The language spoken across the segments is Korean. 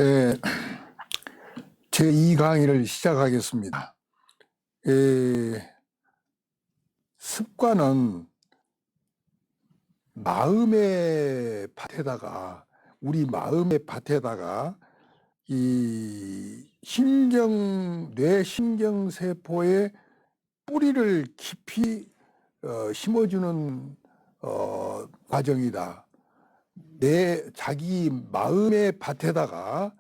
예, 제2 강의를 시작하겠습니다. 습관은 우리 마음의 밭에다가 이 뇌 신경세포에 뿌리를 깊이 심어주는 과정이다. 자기 마음의 밭에다가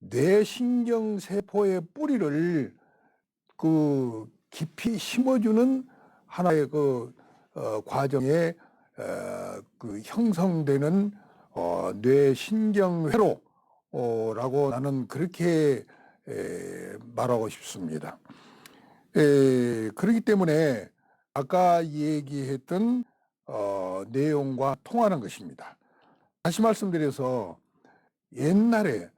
뇌신경세포의 뿌리를 깊이 심어주는 하나의 과정에 형성되는 뇌신경회로라고 나는 그렇게 말하고 싶습니다. 그렇기 때문에 아까 얘기했던 내용과 통하는 것입니다. 다시 말씀드려서 옛날에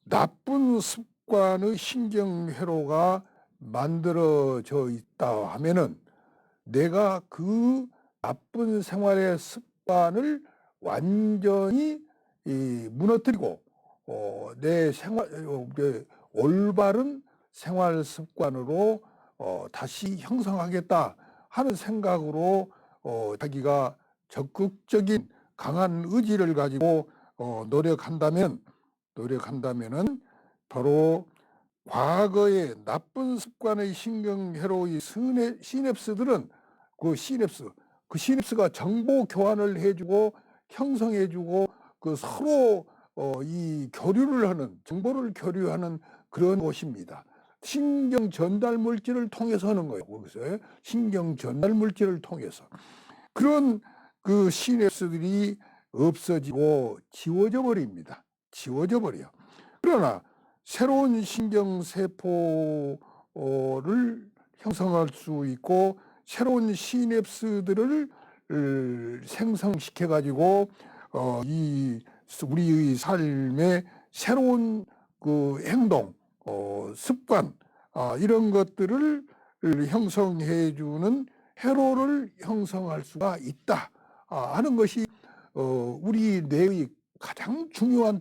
나쁜 습관의 신경회로가 만들어져 있다 하면은 내가 그 나쁜 생활의 습관을 완전히 무너뜨리고 내 올바른 생활 습관으로 다시 형성하겠다 하는 생각으로 자기가 적극적인 강한 의지를 가지고 노력한다면은 바로 과거의 나쁜 습관의 신경회로의 시냅스들은 그 시냅스가 정보 교환을 해주고 형성해주고 서로 이 정보를 교류하는 그런 곳입니다. 신경 전달 물질을 통해서 하는 거예요. 거기서 신경 전달 물질을 통해서 그런 그 시냅스들이 없어지고 지워져 버립니다. 지워져 버려. 그러나 새로운 신경세포를 형성할 수 있고 새로운 시냅스들을 생성시켜 가지고 우리의 삶의 새로운 그 행동, 습관 이런 것들을 형성해 주는 회로를 형성할 수가 있다 하는 것이 우리 뇌의 가장 중요한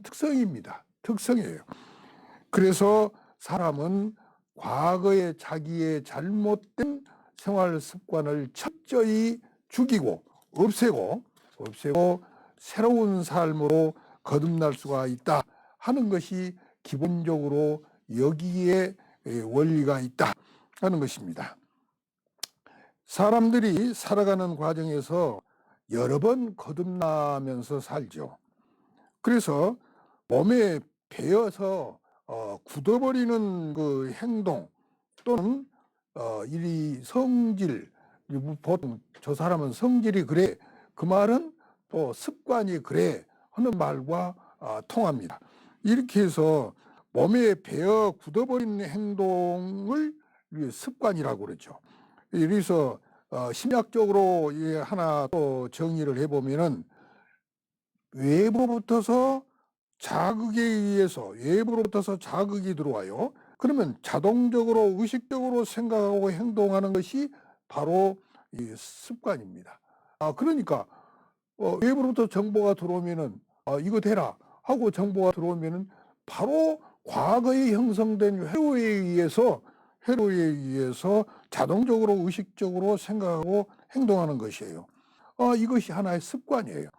특성이에요. 그래서 사람은 과거의 자기의 잘못된 생활 습관을 철저히 죽이고 없애고 새로운 삶으로 거듭날 수가 있다 하는 것이 기본적으로 여기에 원리가 있다 하는 것입니다. 사람들이 살아가는 과정에서 여러 번 거듭나면서 살죠. 그래서 몸에 배어서 굳어버리는 그 행동 또는 이 성질, 보통 저 사람은 성질이 그래, 그 말은 또 습관이 그래 하는 말과 통합니다. 이렇게 해서 몸에 배어 굳어버리는 행동을 습관이라고 그러죠. 그래서 심리학적으로 하나 또 정의를 해보면은 외부로부터서 자극이 들어와요. 그러면 자동적으로 의식적으로 생각하고 행동하는 것이 바로 이 습관입니다. 그러니까 외부로부터 정보가 들어오면은 이거 되라 하고 정보가 들어오면은 바로 과거에 형성된 회로에 의해서 자동적으로 의식적으로 생각하고 행동하는 것이에요. 이것이 하나의 습관이에요.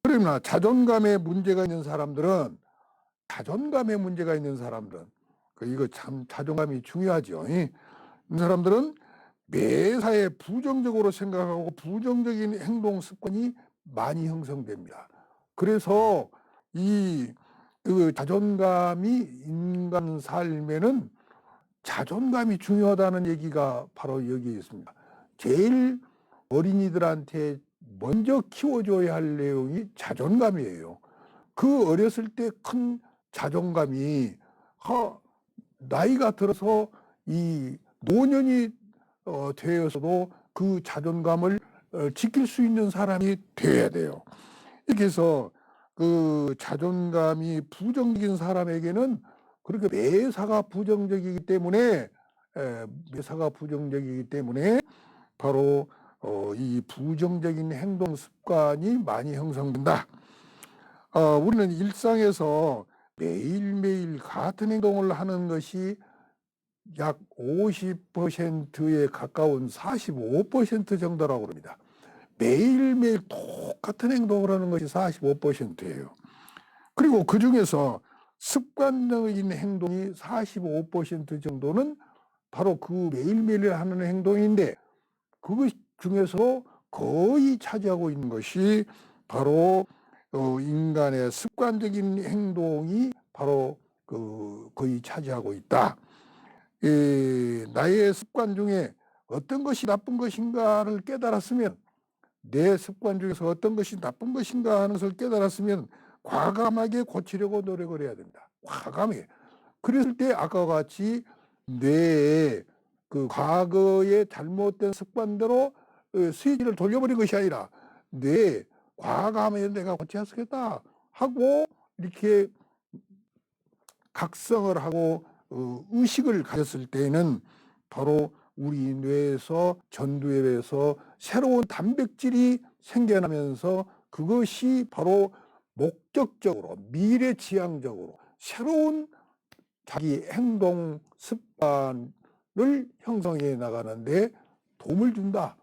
그러나 자존감에 문제가 있는 사람들은 이거 참 자존감이 중요하죠. 이 사람들은 매사에 부정적으로 생각하고 부정적인 행동 습관이 많이 형성됩니다. 그래서 그 자존감이 인간 삶에는 자존감이 중요하다는 얘기가 바로 여기에 있습니다. 제일 어린이들한테 먼저 키워줘야 할 내용이 자존감이에요. 그 어렸을 때 큰 자존감이 나이가 들어서 이 노년이 되어서도 그 자존감을 지킬 수 있는 사람이 되어야 돼요. 이렇게 해서 그 자존감이 부정적인 사람에게는 그렇게 매사가 부정적이기 때문에 바로 이 부정적인 행동 습관이 많이 형성된다. 우리는 일상에서 매일매일 같은 행동을 하는 것이 약 50%에 가까운 45% 정도라고 합니다. 매일매일 똑같은 행동을 하는 것이 45%예요. 그리고 그중에서 습관적인 행동이 45% 정도는 바로 그 매일매일 하는 행동인데, 그것 중에서 거의 차지하고 있는 것이 바로 인간의 습관적인 행동이 바로 거의 차지하고 있다. 나의 습관 중에 어떤 것이 나쁜 것인가를 깨달았으면, 내 습관 중에서 어떤 것이 나쁜 것인가 하는 것을 깨달았으면 과감하게 고치려고 노력을 해야 된다. 과감하게. 그랬을 때 아까 같이 뇌에 그 과거의 잘못된 습관대로 스위치를 돌려버린 것이 아니라, 뇌에 과감하게 내가 고쳐야 쓰겠다 하고 이렇게 각성을 하고 의식을 가졌을 때에는 바로 우리 뇌에서 전두엽에서 새로운 단백질이 생겨나면서 그것이 바로 목적적으로 미래지향적으로 새로운 자기 행동 습관을 형성해 나가는데 도움을 준다.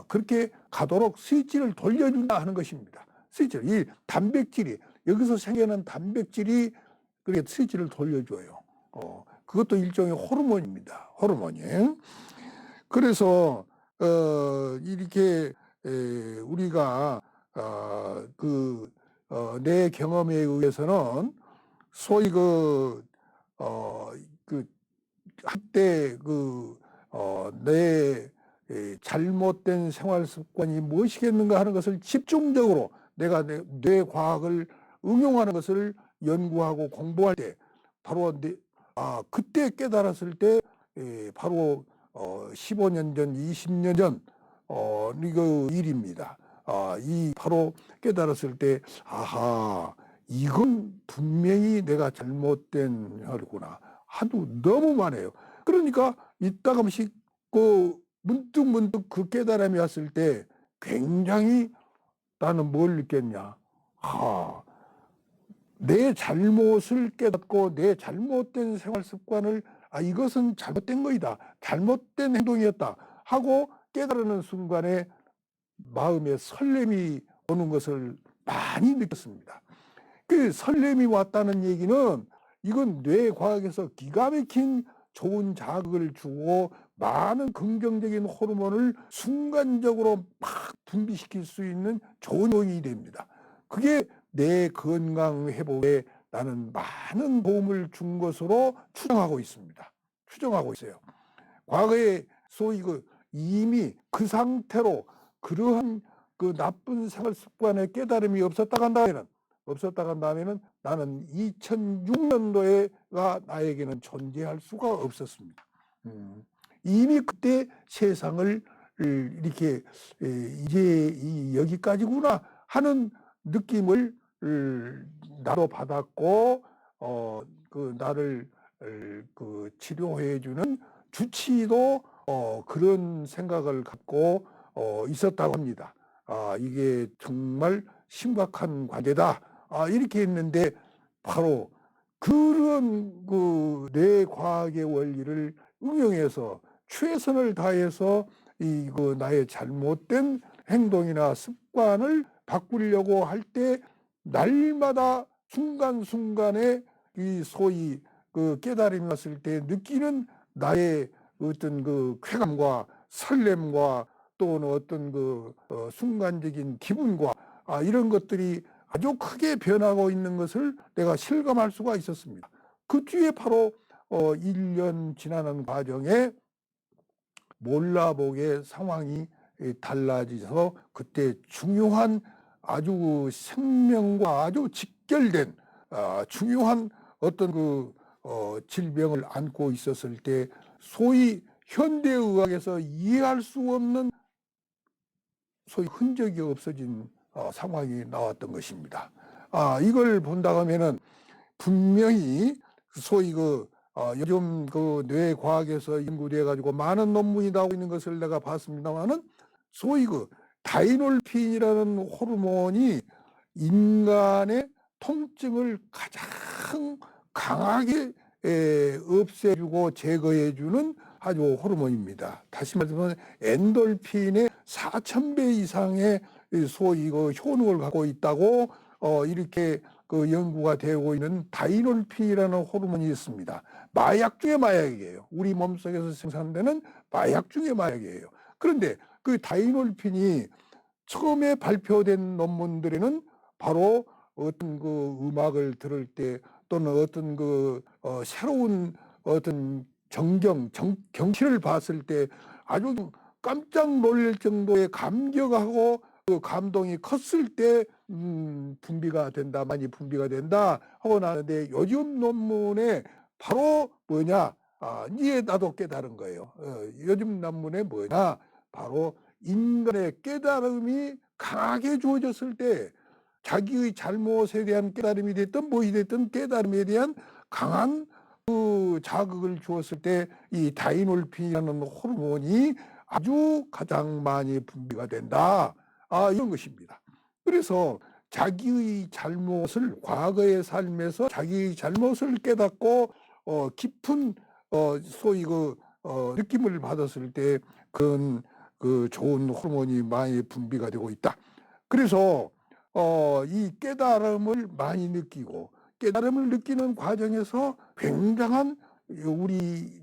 그렇게 가도록 스위치를 돌려준다 하는 것입니다. 스위치를, 이 단백질이, 여기서 생겨난 단백질이 그렇게 스위치를 돌려줘요. 그것도 일종의 호르몬입니다. 호르몬이. 그래서 이렇게 우리가 내 경험에 의해서는 소위 한때 내 잘못된 생활 습관이 무엇이겠는가 하는 것을 집중적으로 내가 뇌 과학을 응용하는 것을 연구하고 공부할 때 바로 그때 깨달았을 때 바로 15년 전, 20년 전 이거 일입니다. 이 바로 깨달았을 때 아하, 이건 분명히 내가 잘못된 혈구나 하도 너무 많아요. 그러니까 이따금씩 문득 그 깨달음이 왔을 때 굉장히 나는 뭘 느꼈냐. 내 잘못을 깨닫고 내 잘못된 생활 습관을 이것은 잘못된 거이다. 잘못된 행동이었다 하고 깨달는 순간에 마음에 설렘이 오는 것을 많이 느꼈습니다. 그 설렘이 왔다는 얘기는 이건 뇌과학에서 기가 막힌 좋은 자극을 주고 많은 긍정적인 호르몬을 순간적으로 막 분비시킬 수 있는 좋은 요인이 됩니다. 그게 내 건강 회복에 나는 많은 도움을 준 것으로 추정하고 있습니다. 추정하고 있어요. 과거에 소위 이미 그 상태로 그러한 나쁜 생활 습관의 깨달음이 없었다가 한 다음에는 나는 2006년도에가 나에게는 존재할 수가 없었습니다. 이미 그때 세상을 이렇게 이제 여기까지구나 하는 느낌을 나도 받았고, 나를 치료해 주는 주치의도 그런 생각을 갖고 있었다고 합니다. 이게 정말 심각한 과제다. 이렇게 했는데 바로 그런 뇌과학의 원리를 응용해서 최선을 다해서 나의 잘못된 행동이나 습관을 바꾸려고 할 때 날마다 순간순간에 이 소위 깨달음이 왔을 때 느끼는 나의 어떤 쾌감과 설렘과 또는 어떤 순간적인 기분과 이런 것들이 아주 크게 변하고 있는 것을 내가 실감할 수가 있었습니다. 그 뒤에 바로 1년 지나는 과정에 몰라보게 상황이 달라져서 그때 중요한 아주 생명과 아주 직결된 중요한 어떤 질병을 안고 있었을 때 소위 현대의학에서 이해할 수 없는 소위 흔적이 없어진 상황이 나왔던 것입니다. 이걸 본다 하면은 분명히 소위 요즘 뇌과학에서 연구돼 가지고 많은 논문이 나오고 있는 것을 내가 봤습니다만은 소위 다이놀핀이라는 호르몬이 인간의 통증을 가장 가장 강하게 없애주고 제거해주는 아주 호르몬입니다. 다시 말하면 엔돌핀의 4,000배 이상의 소위 그 효능을 갖고 있다고 이렇게 그 연구가 되고 있는 다이놀핀이라는 호르몬이 있습니다. 마약 중의 마약이에요. 우리 몸속에서 생산되는 마약 중의 마약이에요. 그런데 그 다이놀핀이 처음에 발표된 논문들에는 바로 어떤 그 음악을 들을 때 또는 어떤 그 새로운 어떤 경치를 봤을 때 아주 깜짝 놀랄 정도의 감격하고 그 감동이 컸을 때 분비가 된다, 많이 분비가 된다 하고 나는데 요즘 논문에 바로 뭐냐? 이에 나도 깨달은 거예요. 요즘 논문에 뭐냐? 바로 인간의 깨달음이 강하게 주어졌을 때 자기의 잘못에 대한 깨달음이 됐든 무엇이 됐든 깨달음에 대한 강한 그 자극을 주었을 때 이 다이놀핀이라는 호르몬이 아주 가장 많이 분비가 된다. 이런 것입니다. 그래서 자기의 잘못을 과거의 삶에서 자기의 잘못을 깨닫고 깊은 소위 그 느낌을 받았을 때 그런 그 좋은 호르몬이 많이 분비가 되고 있다. 그래서 이 깨달음을 많이 느끼고 깨달음을 느끼는 과정에서 굉장한 우리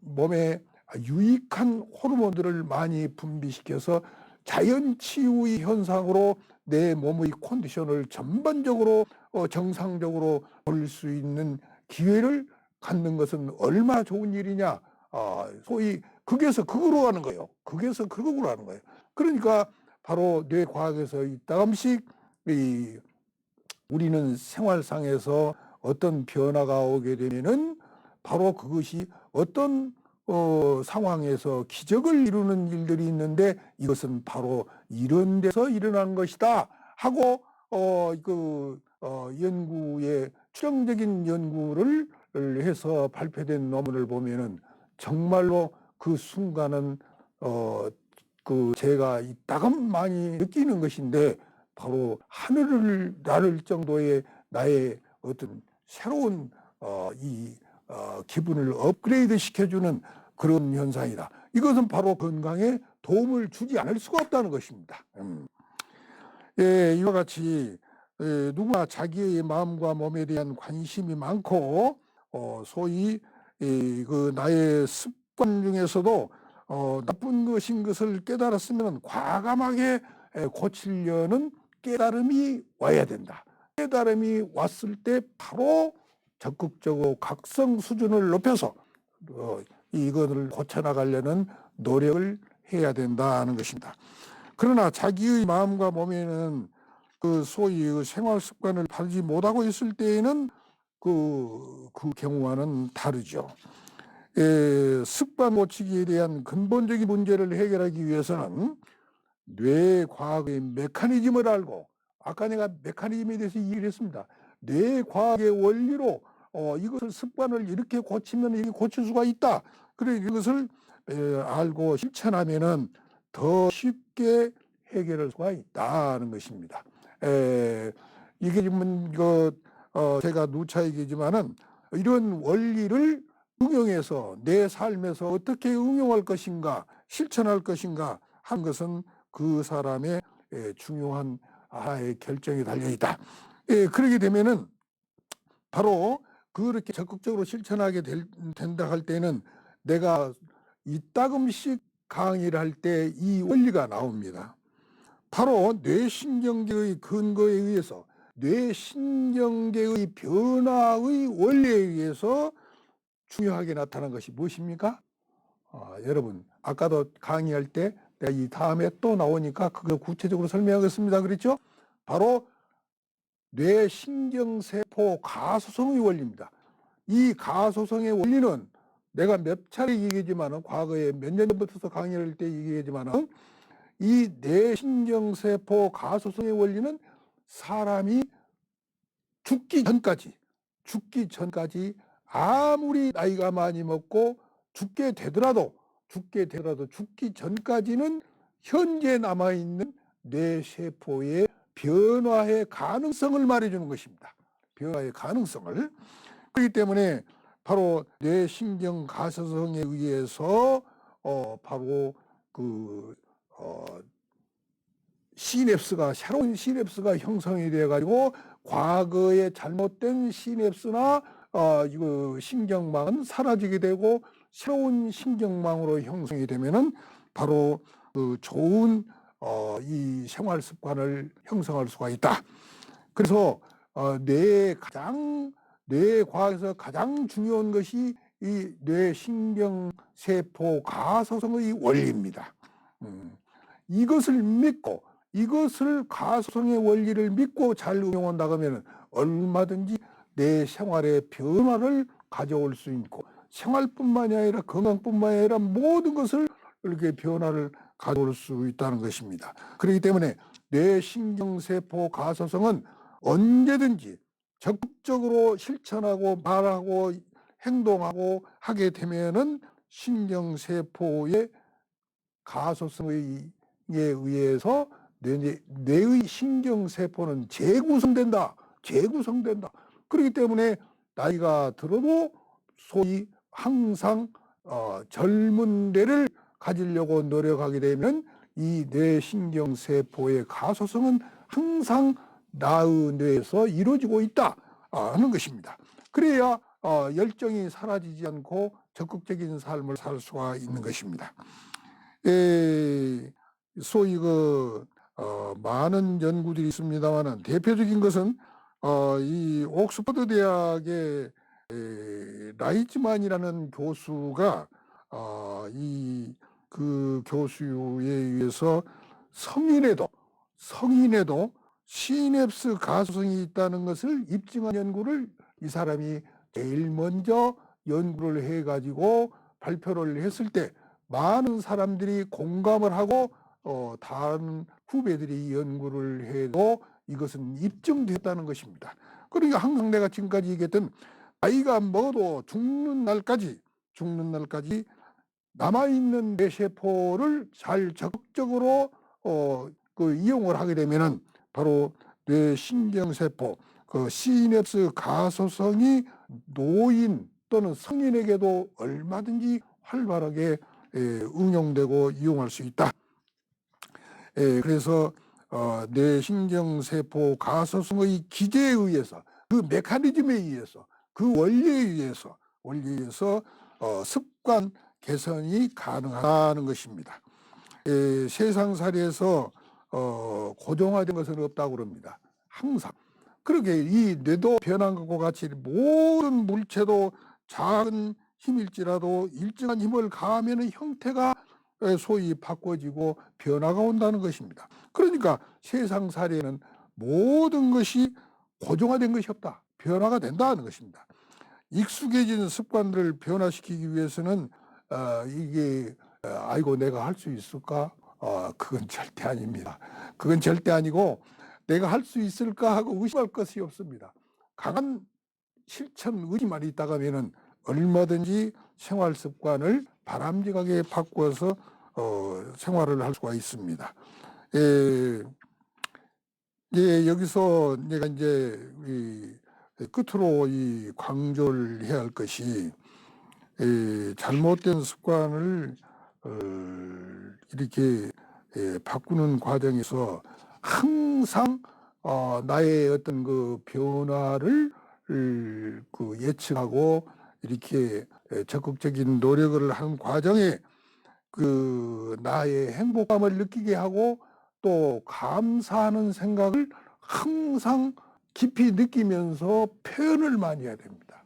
몸에 유익한 호르몬들을 많이 분비시켜서 자연치유의 현상으로 내 몸의 컨디션을 전반적으로 정상적으로 볼 수 있는 기회를 갖는 것은 얼마나 좋은 일이냐. 소위 극에서 극으로 가는 거예요. 극에서 극으로 가는 거예요. 그러니까 바로 뇌과학에서 이따금씩 우리는 생활상에서 어떤 변화가 오게 되면은 바로 그것이 어떤 상황에서 기적을 이루는 일들이 있는데 이것은 바로 이런 데서 일어난 것이다 하고 연구에 추정적인 연구를 해서 발표된 논문을 보면은 정말로 그 순간은 제가 이따금 많이 느끼는 것인데 바로 하늘을 나를 정도의 나의 어떤 새로운 기분을 업그레이드 시켜주는 그런 현상이다. 이것은 바로 건강에 도움을 주지 않을 수가 없다는 것입니다. 이와 같이 누구나 자기의 마음과 몸에 대한 관심이 많고 소위 그 나의 습관 중에서도 나쁜 것인 것을 깨달았으면 과감하게 고치려는 깨달음이 와야 된다. 깨달음이 왔을 때 바로 적극적으로 각성 수준을 높여서 이것을 고쳐나가려는 노력을 해야 된다는 것입니다. 그러나 자기의 마음과 몸에는 그 소위 생활 습관을 바르지 못하고 있을 때에는 그 경우와는 다르죠. 습관 고치기에 대한 근본적인 문제를 해결하기 위해서는 뇌과학의 메커니즘을 알고 아까 내가 메커니즘에 대해서 얘기를 했습니다. 뇌과학의 원리로 이것을 습관을 이렇게 고치면 이렇게 고칠 수가 있다. 그래 이것을 알고 실천하면은 더 쉽게 해결할 수가 있다는 것입니다. 이게 지금 제가 누차 얘기지만은 이런 원리를 응용해서 내 삶에서 어떻게 응용할 것인가 실천할 것인가 한 것은 그 사람의 중요한 하나의 결정이 달려 있다. 그렇게 되면은 바로 그렇게 적극적으로 실천하게 된다 할 때는 내가 이따금씩 강의를 할 때 이 원리가 나옵니다. 바로 뇌신경계의 근거에 의해서 뇌신경계의 변화의 원리에 의해서 중요하게 나타난 것이 무엇입니까? 여러분 아까도 강의할 때 내가 이 다음에 또 나오니까 그거 구체적으로 설명하겠습니다. 그랬죠? 바로 뇌신경세포 가소성의 원리입니다. 이 가소성의 원리는 내가 몇 차례 얘기했지만 과거에 몇 년 전부터 강의를 할 때 얘기했지만 이 뇌신경세포 가소성의 원리는 사람이 죽기 전까지 아무리 나이가 많이 먹고 죽게 되더라도 죽기 전까지는 현재 남아있는 뇌세포의 변화의 가능성을 말해주는 것입니다. 변화의 가능성을. 그렇기 때문에 바로 뇌신경 가소성에 의해서 바로 그 시냅스가, 새로운 시냅스가 형성이 되어 가지고 과거의 잘못된 시냅스나 이거 신경망은 사라지게 되고 새로운 신경망으로 형성이 되면은 바로 그 좋은 이 생활 습관을 형성할 수가 있다. 그래서 뇌 과학에서 가장 중요한 것이 이 뇌신경세포 가소성의 원리입니다. 이것을 믿고, 이것을 가소성의 원리를 믿고 잘 응용한다고 하면 얼마든지 내 생활의 변화를 가져올 수 있고, 생활뿐만이 아니라 건강뿐만이 아니라 모든 것을 이렇게 변화를 가져올 수 있다는 것입니다. 그렇기 때문에 뇌신경세포 가소성은 언제든지 적극적으로 실천하고 말하고 행동하고 하게 되면은 신경세포의 가소성에 의해서 뇌의 신경세포는 재구성된다. 그렇기 때문에 나이가 들어도 소위 항상 젊은 뇌를 가지려고 노력하게 되면 이 뇌신경세포의 가소성은 항상 나의 뇌에서 이루어지고 있다 하는 것입니다. 그래야 열정이 사라지지 않고 적극적인 삶을 살 수가 있는 것입니다. 소위 많은 연구들이 있습니다만 대표적인 것은 이 옥스퍼드 대학의 라이즈만이라는 교수가 그 교수에 의해서 성인에도 시냅스 가소성이 있다는 것을 입증한 연구를 이 사람이 제일 먼저 연구를 해가지고 발표를 했을 때 많은 사람들이 공감을 하고 다른 후배들이 연구를 해도 이것은 입증됐다는 것입니다. 그러니까 항상 내가 지금까지 얘기했던 나이가 먹어도 죽는 날까지 남아있는 뇌세포를 잘 적극적으로 이용을 하게 되면은 바로 뇌신경세포, 시냅스 가소성이 노인 또는 성인에게도 얼마든지 활발하게 응용되고 이용할 수 있다. 그래서 뇌신경세포 가소성의 기제에 의해서, 그 메커니즘에 의해서, 그 원리에 의해서 습관 개선이 가능하다는 것입니다. 세상살이에서 고정화된 것은 없다고 그럽니다. 항상. 그렇게 이 뇌도 변한 것과 같이 모든 물체도 작은 힘일지라도 일정한 힘을 가하면 형태가 소위 바꿔지고 변화가 온다는 것입니다. 그러니까 세상살이에는 모든 것이 고정화된 것이 없다. 변화가 된다는 것입니다. 익숙해진 습관들을 변화시키기 위해서는 이게 아이고 내가 할 수 있을까? 그건 절대 아닙니다. 그건 절대 아니고 내가 할 수 있을까 하고 의심할 것이 없습니다. 강한 실천 의지만 있다가면은 얼마든지 생활 습관을 바람직하게 바꾸어서 생활을 할 수가 있습니다. 여기서 내가 이제 끝으로 강조를 해야 할 것이 잘못된 습관을 이렇게 바꾸는 과정에서 항상 나의 어떤 그 변화를 예측하고 이렇게 적극적인 노력을 하는 과정에 나의 행복감을 느끼게 하고 또 감사하는 생각을 항상 깊이 느끼면서 표현을 많이 해야 됩니다.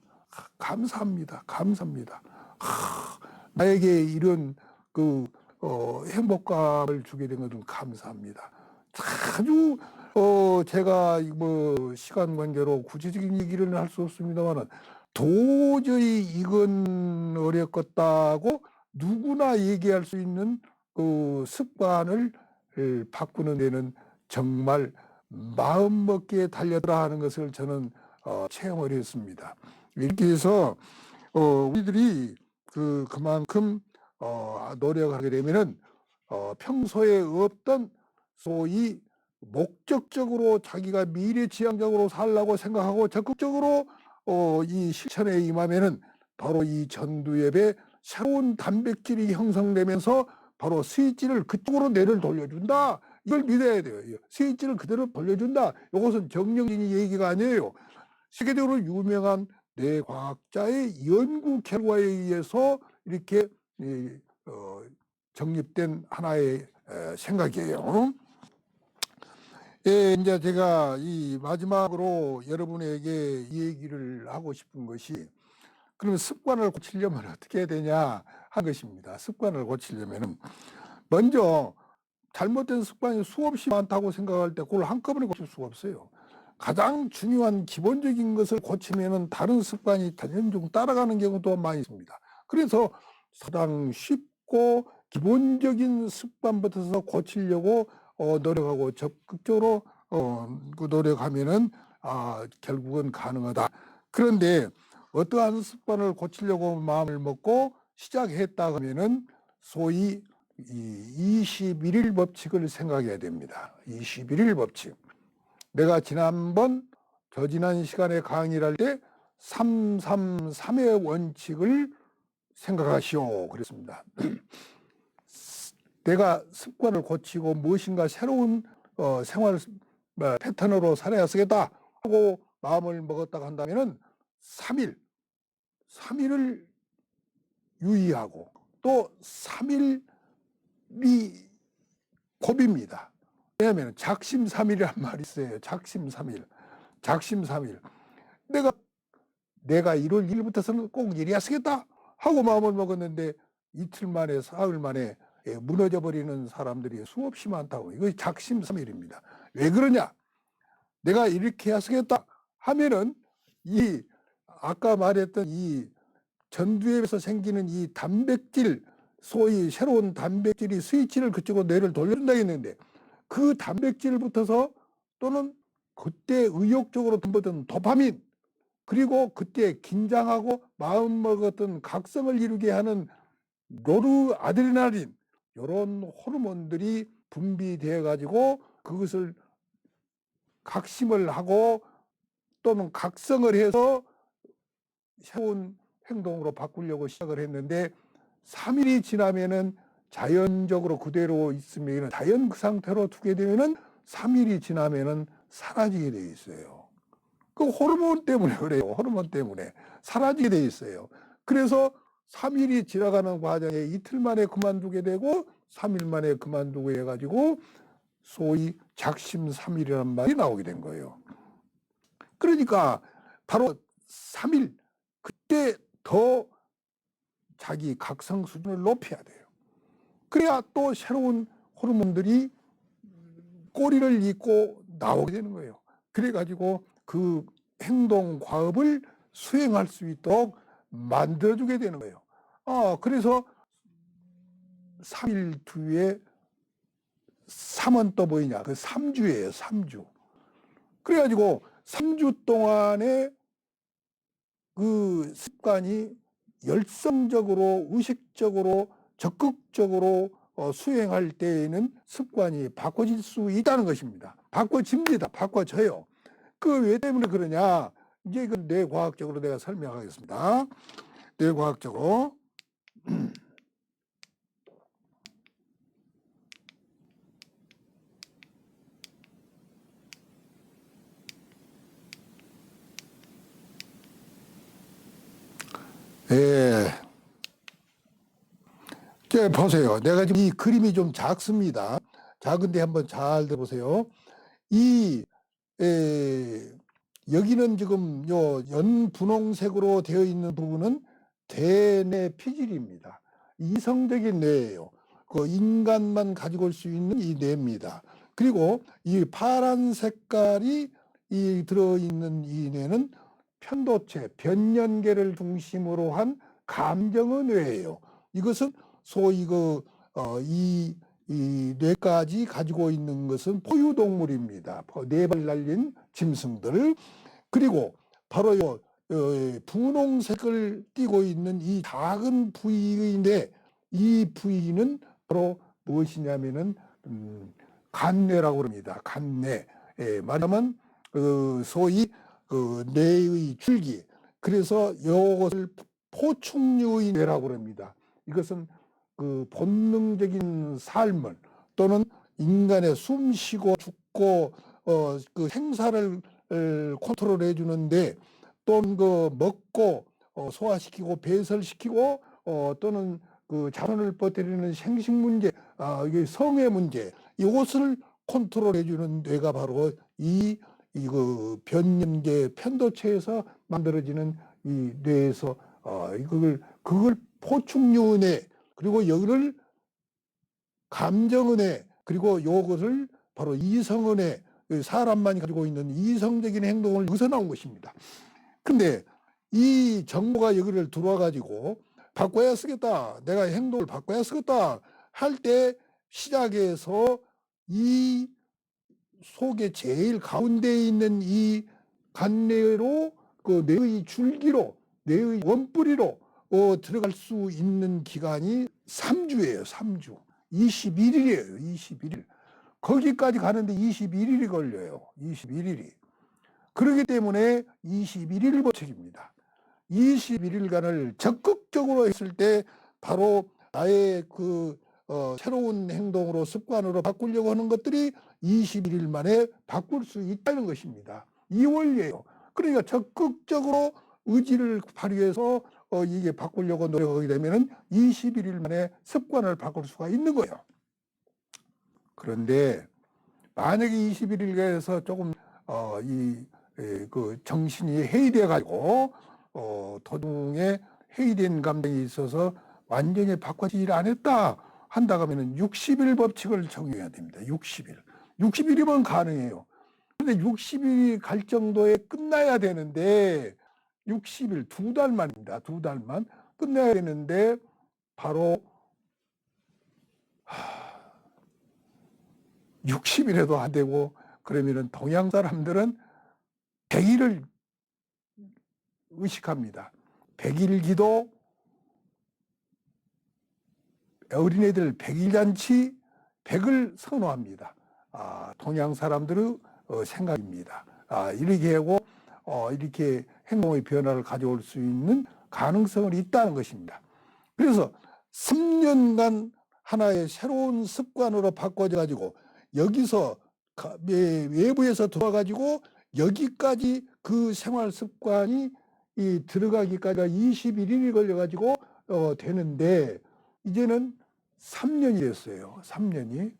감사합니다. 나에게 이런 행복감을 주게 된 것은 감사합니다. 아주 제가 시간 관계로 구체적인 얘기를 할 수 없습니다만 도저히 이건 어렵겠다고 누구나 얘기할 수 있는 습관을 바꾸는 데는 정말 마음먹기에 달렸다 하는 것을 저는 체험을 했습니다. 이렇게 해서 우리들이 그만큼 노력하게 되면은 평소에 없던 소위 목적적으로 자기가 미래지향적으로 살라고 생각하고 적극적으로 이 실천에 임하면은 바로 이 전두엽에 새로운 단백질이 형성되면서 바로 스위치를 그쪽으로 뇌를 돌려준다. 이걸 믿어야 돼요. 스위치를 그대로 돌려준다. 이것은 정영진이 얘기가 아니에요. 세계적으로 유명한 뇌과학자의 연구 결과에 의해서 이렇게 정립된 하나의 생각이에요. 예, 이제 제가 이 마지막으로 여러분에게 이 얘기를 하고 싶은 것이, 그러면 습관을 고치려면 어떻게 해야 되냐 한 것입니다. 습관을 고치려면은 먼저 잘못된 습관이 수없이 많다고 생각할 때 그걸 한꺼번에 고칠 수가 없어요. 가장 중요한 기본적인 것을 고치면은 다른 습관이 자연적으로 따라가는 경우도 많이 있습니다. 그래서 가장 쉽고 기본적인 습관부터 고치려고 노력하고 적극적으로 노력하면은 결국은 가능하다. 그런데 어떠한 습관을 고치려고 마음을 먹고 시작했다 하면은 소위 이 21일 법칙을 생각해야 됩니다. 21일 법칙. 내가 지난 시간에 강의를 할 때 333의 원칙을 생각하시오 그랬습니다. 내가 습관을 고치고 무엇인가 새로운 생활 패턴으로 살아야 쓰겠다 하고 마음을 먹었다고 한다면은 3일을 유의하고 또 3일이 고비입니다. 왜냐하면 작심삼일이란 말이 있어요. 작심삼일. 내가 1월 1일부터서는 꼭 이래야 쓰겠다 하고 마음을 먹었는데 이틀 만에 사흘 만에 무너져 버리는 사람들이 수없이 많다고. 이거 작심삼일입니다. 왜 그러냐? 내가 이렇게 해야 쓰겠다 하면은 이 아까 말했던 이 전두엽에서 생기는 이 단백질, 소위 새로운 단백질이 스위치를 그쪽으로 뇌를 돌려준다 했는데 그 단백질부터서 또는 그때 의욕적으로 덤벼든 도파민, 그리고 그때 긴장하고 마음먹었던 각성을 이루게 하는 노르아드레날린, 이런 호르몬들이 분비되어 가지고 그것을 각심을 하고 또는 각성을 해서 새로운 행동으로 바꾸려고 시작을 했는데 3일이 지나면은 자연적으로 그대로 있으면 자연 그 상태로 두게 되면은 3일이 지나면은 사라지게 돼 있어요. 그 호르몬 때문에 그래요. 호르몬 때문에 사라지게 돼 있어요. 그래서 3일이 지나가는 과정에 이틀 만에 그만두게 되고 3일 만에 그만두고 해가지고 소위 작심삼일이라는 말이 나오게 된 거예요. 그러니까 바로 3일, 그때 더 자기 각성 수준을 높여야 돼요. 그래야 또 새로운 호르몬들이 꼬리를 잇고 나오게 되는 거예요. 그래가지고 그 행동 과업을 수행할 수 있도록 만들어주게 되는 거예요. 그래서 3일 뒤에 3은 또 뭐냐? 그 3주예요, 3주. 그래가지고 3주 동안에 그 습관이 열성적으로, 의식적으로, 적극적으로 수행할 때에는 습관이 바꿔질 수 있다는 것입니다. 바꿔집니다. 바꿔져요. 그 왜 때문에 그러냐? 이제 이건 뇌과학적으로 내가 설명하겠습니다. 뇌과학적으로. 예. 자, 보세요. 내가 지금 이 그림이 좀 작습니다. 작은데 한번 잘 들어보세요. 여기는 지금 요 연분홍색으로 되어 있는 부분은 대뇌 피질입니다. 이성적인 뇌예요. 그 인간만 가지고 올 수 있는 이 뇌입니다. 그리고 이 파란 색깔이 들어있는 이 뇌는 편도체, 변연계를 중심으로 한 감정의 뇌예요. 이것은 소위 이 뇌까지 가지고 있는 것은 포유동물입니다. 4발 달린 짐승들. 그리고 바로 분홍색을 띠고 있는 이 작은 부위의 뇌, 이 부위는 바로 무엇이냐면은 간뇌라고 합니다. 간뇌. 예, 말하면 소위 뇌의 줄기. 그래서 이것을 포충류의 뇌라고 합니다. 이것은 본능적인 삶을 또는 인간의 숨 쉬고 죽고 생사를 컨트롤해 주는데, 또는 먹고 소화시키고 배설시키고 또는 자손을 퍼뜨리는 생식 문제, 이게 성의 문제, 이것을 컨트롤해 주는 뇌가 바로 변연계 편도체에서 만들어지는 이 뇌에서 그걸 포충류의, 그리고 여기를 감정의, 그리고 요것을 바로 이성의, 사람만이 가지고 있는 이성적인 행동을 여기서 나온 것입니다. 근데 이 정보가 여기를 들어와 가지고 바꿔야 쓰겠다, 내가 행동을 바꿔야 쓰겠다 할 때 시작해서 이 속에 제일 가운데에 있는 이 간뇌로 뇌의 줄기로, 뇌의 원뿌리로 들어갈 수 있는 기간이 3주예요. 3주. 21일이에요. 21일. 거기까지 가는데 21일이 걸려요. 21일이. 그렇기 때문에 21일 법칙입니다. 21일간을 적극적으로 했을 때 바로 나의 새로운 행동으로, 습관으로 바꾸려고 하는 것들이 21일 만에 바꿀 수 있다는 것입니다. 이 원리예요. 그러니까 적극적으로 의지를 발휘해서 이게 바꾸려고 노력하게 되면은 21일 만에 습관을 바꿀 수가 있는 거예요. 그런데 만약에 21일간에서 조금 정신이 해이돼 가지고 도중에 해이된 감정이 있어서 완전히 바꿔지질 않았다 한다고 하면은 60일 법칙을 적용해야 됩니다. 60일. 60일이면 가능해요. 근데 60일이 갈 정도에 끝나야 되는데 60일, 2달 만입니다. 2달만 끝나야 되는데 바로 60일에도 안 되고, 그러면은 동양 사람들은 100일을 의식합니다. 100일 기도, 어린애들 100일 잔치, 100을 선호합니다. 동양 사람들의 생각입니다. 이렇게 하고 이렇게 행동의 변화를 가져올 수 있는 가능성이 있다는 것입니다. 그래서 10년간 하나의 새로운 습관으로 바꿔져 가지고 여기서 외부에서 들어와 가지고 여기까지 그 생활 습관이 들어가기까지가 21일이 걸려 가지고 되는데, 이제는 3년이 됐어요. 3년이.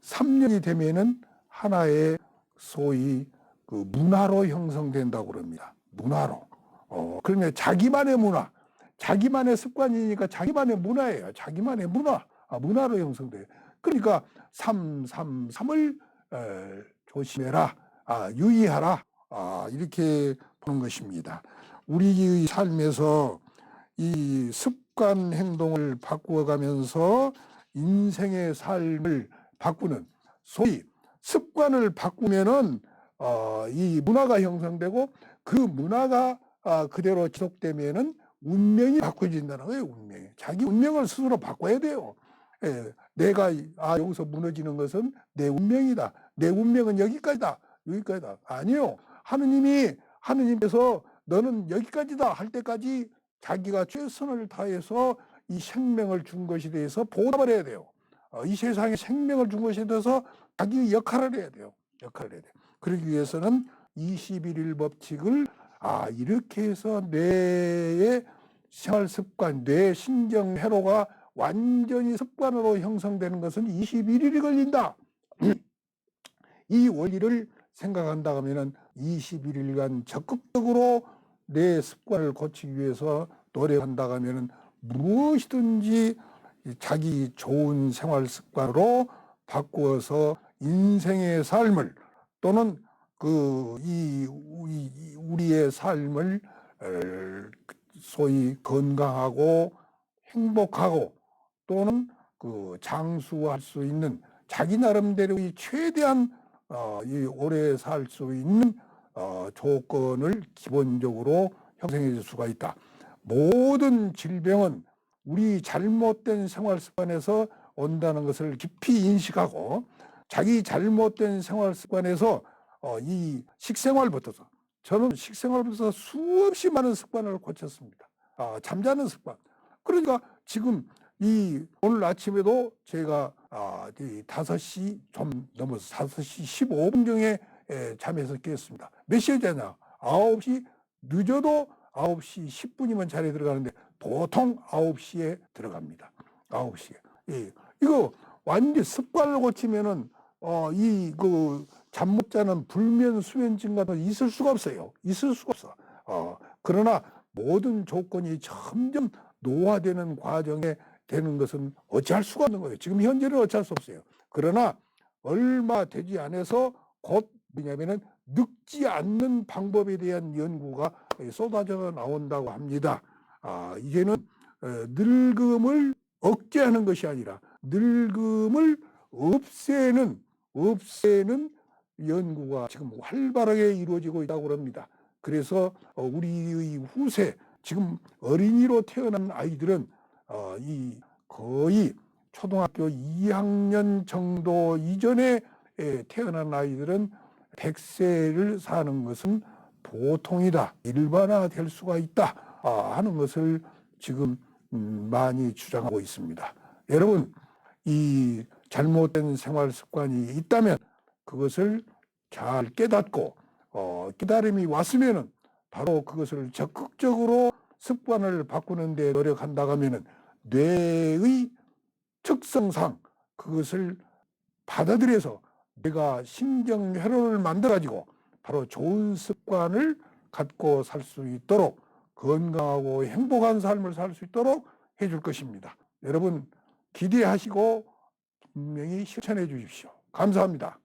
3년이 되면은 하나의 소위 문화로 형성된다고 그럽니다. 문화로. 그러면 자기만의 문화, 자기만의 습관이니까 자기만의 문화예요. 자기만의 문화, 문화로 형성돼요. 그러니까 333을 조심해라, 유의하라, 이렇게 보는 것입니다. 우리의 삶에서 이 습관 행동을 바꾸어가면서 인생의 삶을 바꾸는, 소위 습관을 바꾸면은 이 문화가 형성되고, 그 문화가 그대로 지속되면은 운명이 바꿔진다는 거예요. 운명이. 자기 운명을 스스로 바꿔야 돼요. 내가 여기서 무너지는 것은 내 운명이다, 내 운명은 여기까지다, 여기까지다. 아니요. 하느님께서 너는 여기까지다 할 때까지 자기가 최선을 다해서 이 생명을 준 것에 대해서 보답을 해야 돼요. 이 세상에 생명을 준 것에 대해서 자기 역할을 해야 돼요. 역할을 해야 돼요. 그러기 위해서는 21일 법칙을 이렇게 해서 뇌의 생활 습관, 뇌 신경 회로가 완전히 습관으로 형성되는 것은 21일이 걸린다. 이 원리를 생각한다 하면은 21일간 적극적으로 내 습관을 고치기 위해서 노력한다 하면은 무엇이든지 자기 좋은 생활 습관으로 바꾸어서 인생의 삶을, 또는 우리의 삶을 소위 건강하고 행복하고, 또는 장수할 수 있는 자기 나름대로의 최대한 오래 살 수 있는 조건을 기본적으로 형성해 줄 수가 있다. 모든 질병은 우리 잘못된 생활 습관에서 온다는 것을 깊이 인식하고 자기 잘못된 생활 습관에서 이 식생활부터서, 저는 식생활부터 수없이 많은 습관을 고쳤습니다. 잠자는 습관. 그러니까 지금 오늘 아침에도 제가 5시 좀 넘어서 5시 15분경에 잠에서 깼습니다. 몇 시에 자냐? 9시, 늦어도 9시 10분이면 자리에 들어가는데 보통 9시에 들어갑니다. 9시에. 이거 완전 습관을 고치면은 잠 못 자는 불면 수면 증가도 있을 수가 없어요. 있을 수가 없어. 그러나 모든 조건이 점점 노화되는 과정에 되는 것은 어찌할 수가 없는 거예요. 지금 현재는 어찌할 수 없어요. 그러나 얼마 되지 않아서 곧 뭐냐면은 늙지 않는 방법에 대한 연구가 쏟아져 나온다고 합니다. 이제는 늙음을 억제하는 것이 아니라 늙음을 없애는 연구가 지금 활발하게 이루어지고 있다고 합니다. 그래서 우리의 후세, 지금 어린이로 태어난 아이들은 거의 초등학교 2학년 정도 이전에 태어난 아이들은 100세를 사는 것은 보통이다, 일반화될 수가 있다 하는 것을 지금 많이 주장하고 있습니다. 여러분, 이 잘못된 생활 습관이 있다면 그것을 잘 깨닫고 깨달음이 왔으면은 바로 그것을 적극적으로 습관을 바꾸는 데 노력한다고 하면은 뇌의 특성상 그것을 받아들여서 내가 신경회로를 만들어 가지고 바로 좋은 습관을 갖고 살 수 있도록, 건강하고 행복한 삶을 살 수 있도록 해줄 것입니다. 여러분, 기대하시고 분명히 실천해 주십시오. 감사합니다.